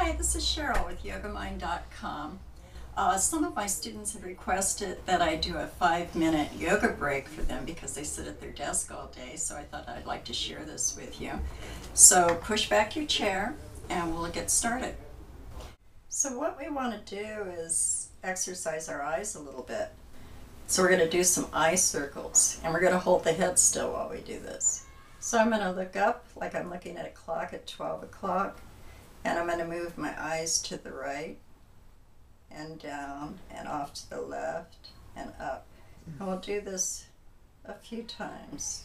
Hi, this is Cheryl with YogaMind.com. Some of my students have requested that I do a 5-minute yoga break for them because they sit at their desk all day, so I thought I'd like to share this with you. So push back your chair and we'll get started. So what we want to do is exercise our eyes a little bit. So we're going to do some eye circles, and we're going to hold the head still while we do this. So I'm going to look up like I'm looking at a clock at 12 o'clock. And I'm going to move my eyes to the right and down and off to the left and up. And we'll do this a few times.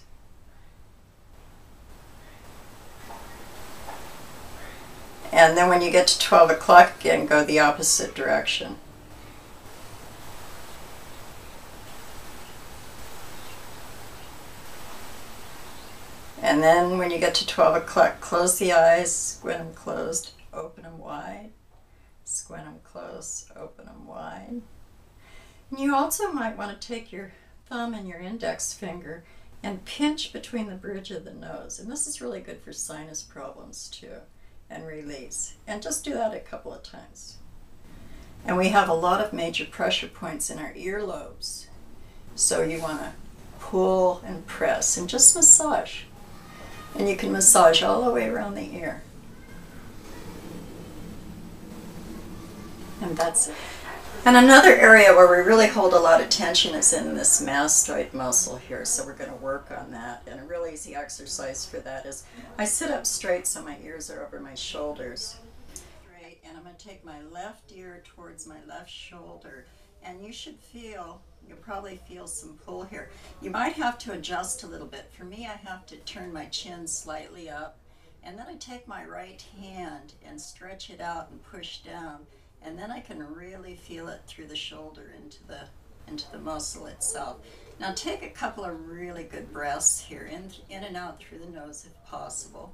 And then when you get to 12 o'clock again, go the opposite direction. And then when you get to 12 o'clock, close the eyes, squint them closed, open them wide, squint them closed, open them wide. And you also might want to take your thumb and your index finger and pinch between the bridge of the nose. And this is really good for sinus problems too, and release. And just do that a couple of times. And we have a lot of major pressure points in our earlobes. So you want to pull and press and just massage. And you can massage all the way around the ear. And that's it. And another area where we really hold a lot of tension is in this mastoid muscle here. So we're going to work on that. And a real easy exercise for that is I sit up straight so my ears are over my shoulders. Straight, and I'm going to take my left ear towards my left shoulder. And you should feel, you'll probably feel some pull here. You might have to adjust a little bit. For me, I have to turn my chin slightly up, and then I take my right hand and stretch it out and push down, and then I can really feel it through the shoulder into the muscle itself. Now take a couple of really good breaths here, in and out through the nose if possible.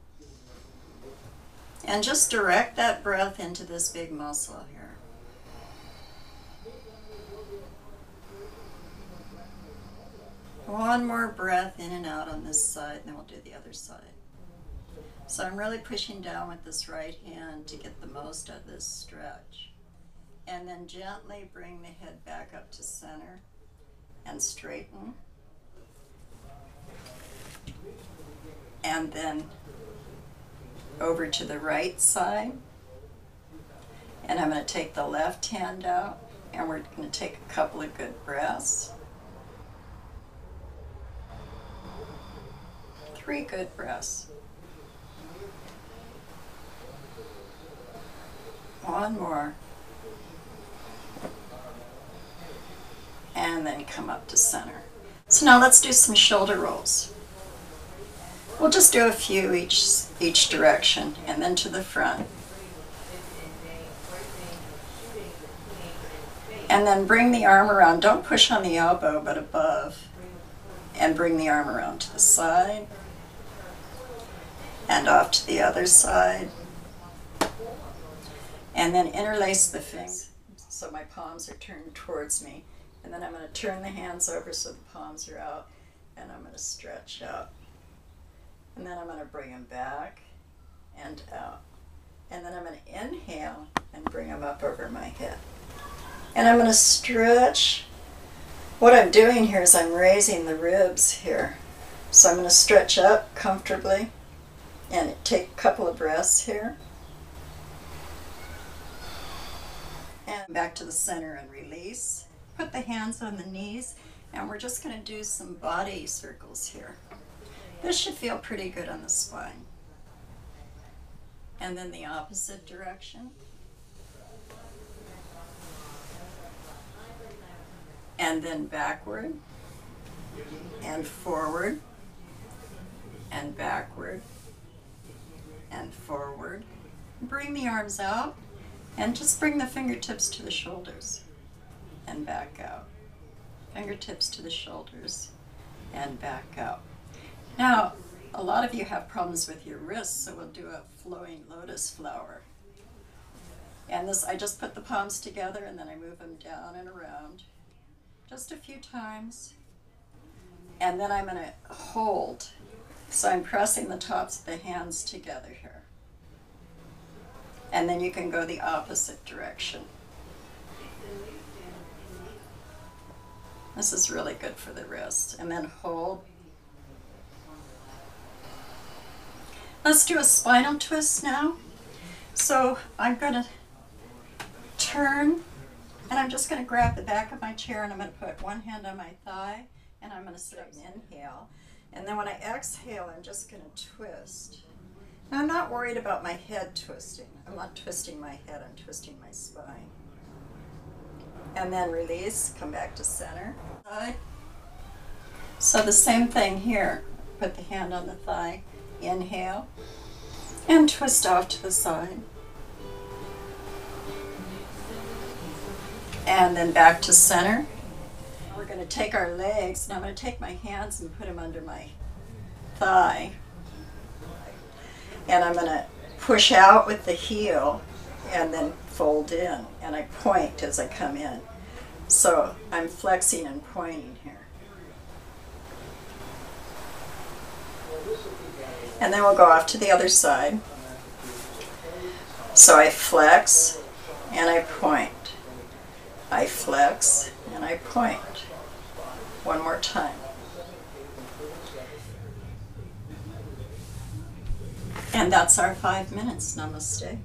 And just direct that breath into this big muscle here. One more breath in and out on this side, and then we'll do the other side. So I'm really pushing down with this right hand to get the most out of this stretch. And then gently bring the head back up to center and straighten. And then over to the right side. And I'm going to take the left hand out, and we're going to take a couple of good breaths. 3 good breaths. 1 more. And then come up to center. So now let's do some shoulder rolls. We'll just do a few each direction, and then to the front. And then bring the arm around. Don't push on the elbow, but above. And bring the arm around to the side. And off to the other side. And then interlace the fingers so my palms are turned towards me. And then I'm going to turn the hands over so the palms are out, and I'm going to stretch out. And then I'm going to bring them back and out. And then I'm going to inhale and bring them up over my head. And I'm going to stretch. What I'm doing here is I'm raising the ribs here. So I'm going to stretch up comfortably. And take a couple of breaths here. And back to the center and release. Put the hands on the knees, and we're just going to do some body circles here. This should feel pretty good on the spine. And then the opposite direction. And then backward, and forward, and backward, and forward. Bring the arms out and just bring the fingertips to the shoulders and back out. Fingertips to the shoulders and back out. Now, a lot of you have problems with your wrists, so we'll do a flowing lotus flower. And this, I just put the palms together and then I move them down and around just a few times. And then I'm going to hold. So I'm pressing the tops of the hands together here. And then you can go the opposite direction. This is really good for the wrist. And then hold. Let's do a spinal twist now. So I'm going to turn, and I'm just going to grab the back of my chair, and I'm going to put one hand on my thigh, and I'm going to sit up and inhale. And then when I exhale, I'm just going to twist. Now, I'm not worried about my head twisting. I'm not twisting my head, I'm twisting my spine. And then release, come back to center. So the same thing here. Put the hand on the thigh, inhale, and twist off to the side. And then back to center. We're going to take our legs, and I'm going to take my hands and put them under my thigh. And I'm going to push out with the heel and then fold in. And I point as I come in. So I'm flexing and pointing here. And then we'll go off to the other side. So I flex and I point. I flex and I point. One more time. And that's our 5 minutes. Namaste.